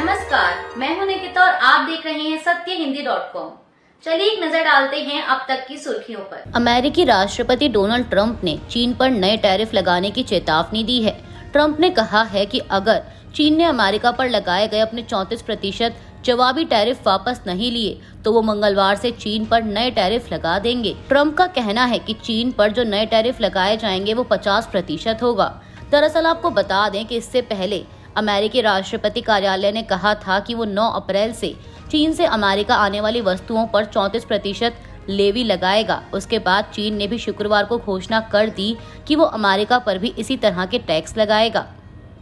नमस्कार, मैं हूं निकिता और आप देख रहे हैं सत्यहिंदी.com। चलिए एक नजर डालते हैं अब तक की सुर्खियों पर। अमेरिकी राष्ट्रपति डोनाल्ड ट्रंप ने चीन पर नए टैरिफ लगाने की चेतावनी दी है। ट्रंप ने कहा है कि अगर चीन ने अमेरिका पर लगाए गए अपने 34% जवाबी टैरिफ वापस नहीं लिए तो वो मंगलवार से चीन पर नए टैरिफ लगा देंगे। ट्रंप का कहना है कि चीन पर जो नए टैरिफ लगाए जाएंगे वो 50% होगा। दरअसल आपको बता दें कि इससे पहले अमेरिकी राष्ट्रपति कार्यालय ने कहा था कि वो 9 अप्रैल से चीन से अमेरिका आने वाली वस्तुओं पर 34% लेवी लगाएगा। उसके बाद चीन ने भी शुक्रवार को घोषणा कर दी कि वो अमेरिका पर भी इसी तरह के टैक्स लगाएगा।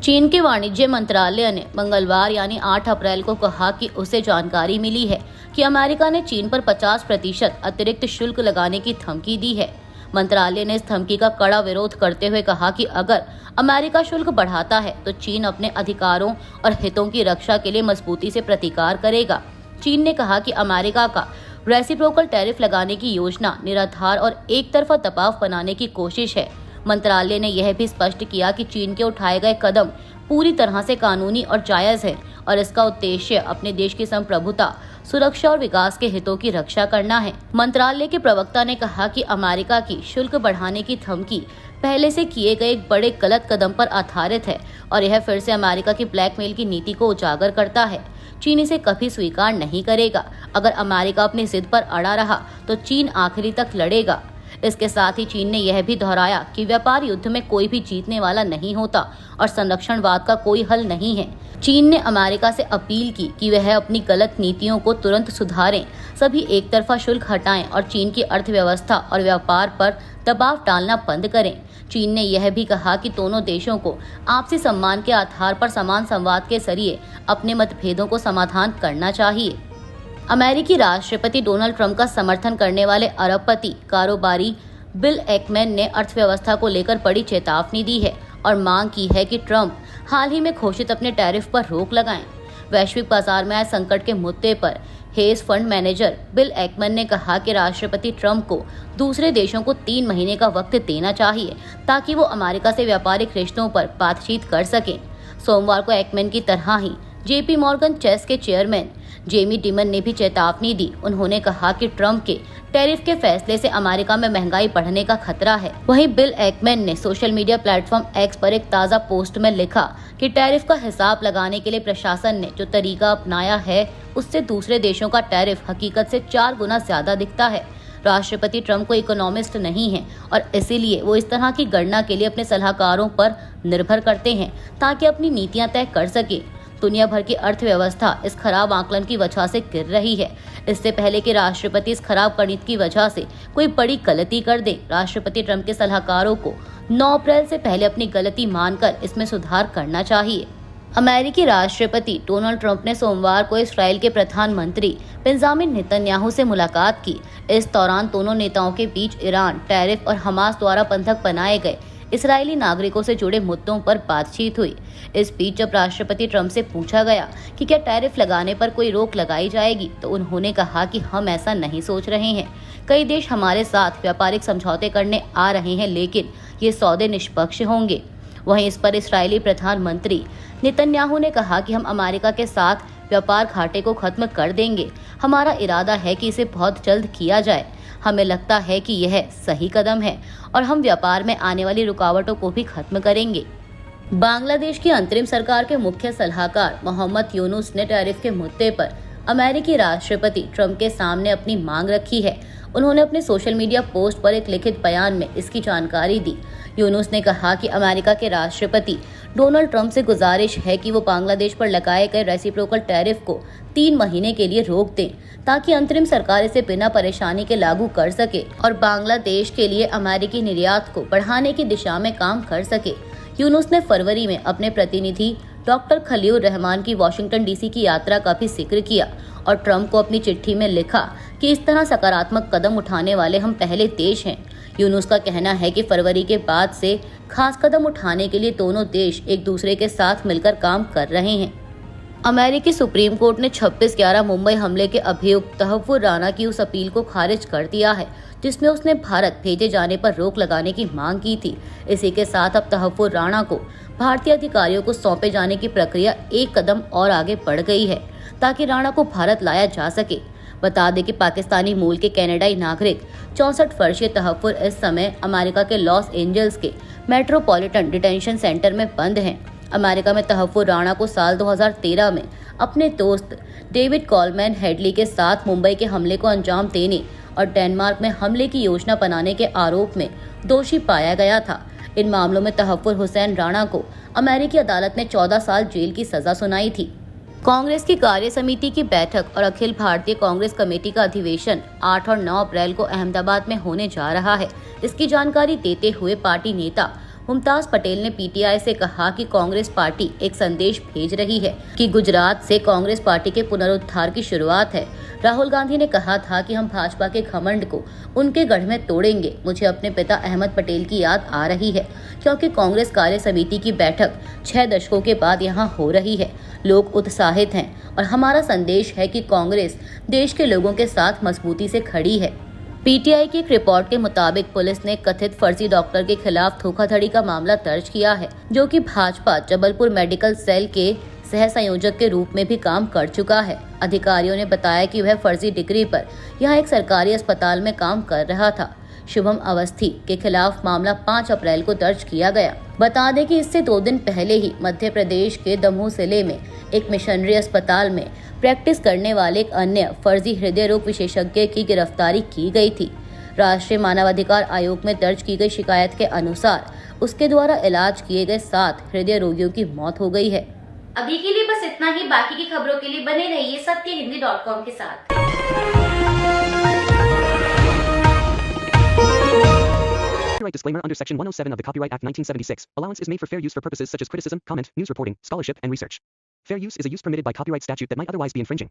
चीन के वाणिज्य मंत्रालय ने मंगलवार यानी 8 अप्रैल को कहा कि उसे जानकारी मिली है कि अमेरिका ने चीन पर 50% अतिरिक्त शुल्क लगाने की धमकी दी है। मंत्रालय ने इस धमकी का कड़ा विरोध करते हुए कहा कि अगर अमेरिका शुल्क बढ़ाता है तो चीन अपने अधिकारों और हितों की रक्षा के लिए मजबूती से प्रतिकार करेगा। चीन ने कहा कि अमेरिका का रेसिप्रोकल टैरिफ लगाने की योजना निराधार और एक तरफा दबाव बनाने की कोशिश है। मंत्रालय ने यह भी स्पष्ट किया कि चीन के उठाए गए कदम पूरी तरह से कानूनी और जायज है और इसका उद्देश्य अपने देश की संप्रभुता, सुरक्षा और विकास के हितों की रक्षा करना है। मंत्रालय के प्रवक्ता ने कहा कि अमेरिका की शुल्क बढ़ाने की धमकी पहले से किए गए एक बड़े गलत कदम पर आधारित है और यह फिर से अमेरिका की ब्लैकमेल की नीति को उजागर करता है। चीन इसे कभी स्वीकार नहीं करेगा। अगर अमेरिका अपनी जिद पर अड़ा रहा तो चीन आखिरी तक लड़ेगा। इसके साथ ही चीन ने यह भी दोहराया कि व्यापार युद्ध में कोई भी जीतने वाला नहीं होता और संरक्षणवाद का कोई हल नहीं है। चीन ने अमेरिका से अपील की कि वह अपनी गलत नीतियों को तुरंत सुधारें, सभी एक तरफा शुल्क हटाएं और चीन की अर्थव्यवस्था और व्यापार पर दबाव डालना बंद करें। चीन ने यह भी कहा कि दोनों देशों को आपसी सम्मान के आधार पर समान संवाद के जरिए अपने मतभेदों को समाधान करना चाहिए। अमेरिकी राष्ट्रपति डोनाल्ड ट्रंप का समर्थन करने वाले अरबपति कारोबारी बिल एकमैन ने अर्थव्यवस्था को लेकर बड़ी चेतावनी दी है और मांग की है कि ट्रंप हाल ही में घोषित अपने टैरिफ पर रोक लगाएं। वैश्विक बाजार में आए संकट के मुद्दे पर hedge fund manager bill Ekman ने कहा कि राष्ट्रपति ट्रंप को दूसरे देशों को 3 महीने का वक्त देना चाहिए ताकि वो अमेरिका से व्यापारिक रिश्तों पर बातचीत कर सकें। सोमवार को एकमैन की तरह ही JP मॉर्गन चेस के चेयरमैन जेमी डिमन ने भी चेतावनी दी। उन्होंने कहा कि ट्रंप के टैरिफ के फैसले से अमेरिका में महंगाई बढ़ने का खतरा है। वहीं बिल एकमैन ने सोशल मीडिया प्लेटफॉर्म एक्स पर एक ताज़ा पोस्ट में लिखा कि टैरिफ का हिसाब लगाने के लिए प्रशासन ने जो तरीका अपनाया है उससे दूसरे देशों का टैरिफ हकीकत से 4 गुना ज्यादा दिखता है। राष्ट्रपति ट्रंप को इकोनॉमिस्ट नहीं है और इसीलिए वो इस तरह की गणना के लिए अपने सलाहकारों पर निर्भर करते हैं ताकि अपनी नीतियां तय कर सके। दुनिया भर की अर्थव्यवस्था इस खराब आकलन की वजह से गिर रही है। इससे पहले कि राष्ट्रपति इस खराब गणित की वजह से कोई बड़ी गलती कर दे, राष्ट्रपति ट्रंप के सलाहकारों को 9 अप्रैल से पहले अपनी गलती मानकर इसमें सुधार करना चाहिए। अमेरिकी राष्ट्रपति डोनाल्ड ट्रंप ने सोमवार को इस्राएल के प्रधानमंत्री बेंजामिन नेतन्याहू से मुलाकात की। इस दौरान दोनों नेताओं के बीच ईरान, टैरिफ और हमास द्वारा बंधक बनाए गए इसराइली नागरिकों से जुड़े मुद्दों पर बातचीत हुई। इस बीच जब राष्ट्रपति ट्रंप से पूछा गया कि क्या टैरिफ लगाने पर कोई रोक लगाई जाएगी तो उन्होंने कहा कि हम ऐसा नहीं सोच रहे हैं। कई देश हमारे साथ व्यापारिक समझौते करने आ रहे हैं लेकिन ये सौदे निष्पक्ष होंगे। वहीं इस पर इस्राएली प्रधानमंत्री नेतन्याहू ने कहा कि हम अमेरिका के साथ व्यापार घाटे को खत्म कर देंगे। हमारा इरादा है कि इसे बहुत जल्द किया जाए। हमें लगता है कि यह सही कदम है और हम व्यापार में आने वाली रुकावटों को भी खत्म करेंगे। बांग्लादेश की अंतरिम सरकार के मुख्य सलाहकार मोहम्मद यूनुस ने टैरिफ के मुद्दे पर अमेरिकी राष्ट्रपति ट्रंप के सामने अपनी मांग रखी है। उन्होंने अपने सोशल मीडिया पोस्ट पर एक लिखित बयान में इसकी जानकारी दी। यूनुस ने कहा कि अमेरिका के राष्ट्रपति डोनाल्ड ट्रंप से गुजारिश है कि वो बांग्लादेश पर लगाए गए रेसिप्रोकल टैरिफ को 3 महीने के लिए रोक दें ताकि अंतरिम सरकार इसे बिना परेशानी के लागू कर सके और बांग्लादेश के लिए अमेरिकी निर्यात को बढ़ाने की दिशा में काम कर सके। यूनुस ने फरवरी में अपने प्रतिनिधि डॉक्टर खलील रहमान की वाशिंगटन DC की यात्रा का भी जिक्र किया और ट्रंप को अपनी चिट्ठी में लिखा कि इस तरह सकारात्मक कदम उठाने वाले हम पहले देश हैं। यूनुस का कहना है कि फरवरी के बाद से खास कदम उठाने के लिए दोनों देश एक दूसरे के साथ मिलकर काम कर रहे हैं। अमेरिकी सुप्रीम कोर्ट ने 26/11 मुंबई हमले के अभियुक्त तहव्वुर राना की उस अपील को खारिज कर दिया है जिसमें उसने भारत भेजे जाने पर रोक लगाने की मांग की थी। इसी के साथ अब तहव्वुर राना को भारतीय अधिकारियों को सौंपे जाने की प्रक्रिया एक कदम और आगे बढ़ गई है ताकि राणा को भारत लाया जा सके। बता दें कि पाकिस्तानी मूल के कनाडाई नागरिक 64 वर्षीय तहफ्फुर इस समय अमेरिका के लॉस एंजल्स के मेट्रोपॉलिटन डिटेंशन सेंटर में बंद हैं। अमेरिका में तहफ्फुर राणा को साल 2013 में अपने दोस्त डेविड कॉलमैन हेडली के साथ मुंबई के हमले को अंजाम देने और डेनमार्क में हमले की योजना बनाने के आरोप में दोषी पाया गया था। इन मामलों में तहफ्फुर हुसैन राणा को अमेरिकी अदालत ने 14 साल जेल की सजा सुनाई थी। कांग्रेस की कार्य समिति की बैठक और अखिल भारतीय कांग्रेस कमेटी का अधिवेशन 8 और 9 अप्रैल को अहमदाबाद में होने जा रहा है। इसकी जानकारी देते हुए पार्टी नेता मुमताज पटेल ने पीटीआई से कहा कि कांग्रेस पार्टी एक संदेश भेज रही है कि गुजरात से कांग्रेस पार्टी के पुनरुद्धार की शुरुआत है। राहुल गांधी ने कहा था कि हम भाजपा के घमंड को उनके गढ़ में तोड़ेंगे। मुझे अपने पिता अहमद पटेल की याद आ रही है क्योंकि कांग्रेस कार्य समिति की बैठक 6 दशकों के बाद यहाँ हो रही है। लोग उत्साहित हैं और हमारा संदेश है कि कांग्रेस देश के लोगों के साथ मजबूती से खड़ी है। पीटीआई की एक रिपोर्ट के मुताबिक पुलिस ने कथित फर्जी डॉक्टर के खिलाफ धोखाधड़ी का मामला दर्ज किया है, जो कि भाजपा जबलपुर मेडिकल सेल के सह संयोजक के रूप में भी काम कर चुका है। अधिकारियों ने बताया कि वह फर्जी डिग्री पर यहाँ एक सरकारी अस्पताल में काम कर रहा था। शुभम अवस्थी के खिलाफ मामला 5 अप्रैल को दर्ज किया गया। बता दें कि इससे 2 दिन पहले ही मध्य प्रदेश के दमोह जिले में एक मिशनरी अस्पताल में प्रैक्टिस करने वाले एक अन्य फर्जी हृदय रोग विशेषज्ञ की गिरफ्तारी की गई थी। राष्ट्रीय मानवाधिकार आयोग में दर्ज की गई शिकायत के अनुसार उसके द्वारा इलाज किए गए 7 हृदय रोगियों की मौत हो गई है। अभी के लिए बस इतना ही। बाकी की खबरों के लिए बने रहिए सत्यहिंदी.com के साथ। Copyright disclaimer under Section 107 of the Copyright Act 1976. Allowance is made for fair use for purposes such as criticism, comment, news reporting, scholarship, and research. Fair use is a use permitted by copyright statute that might otherwise be infringing.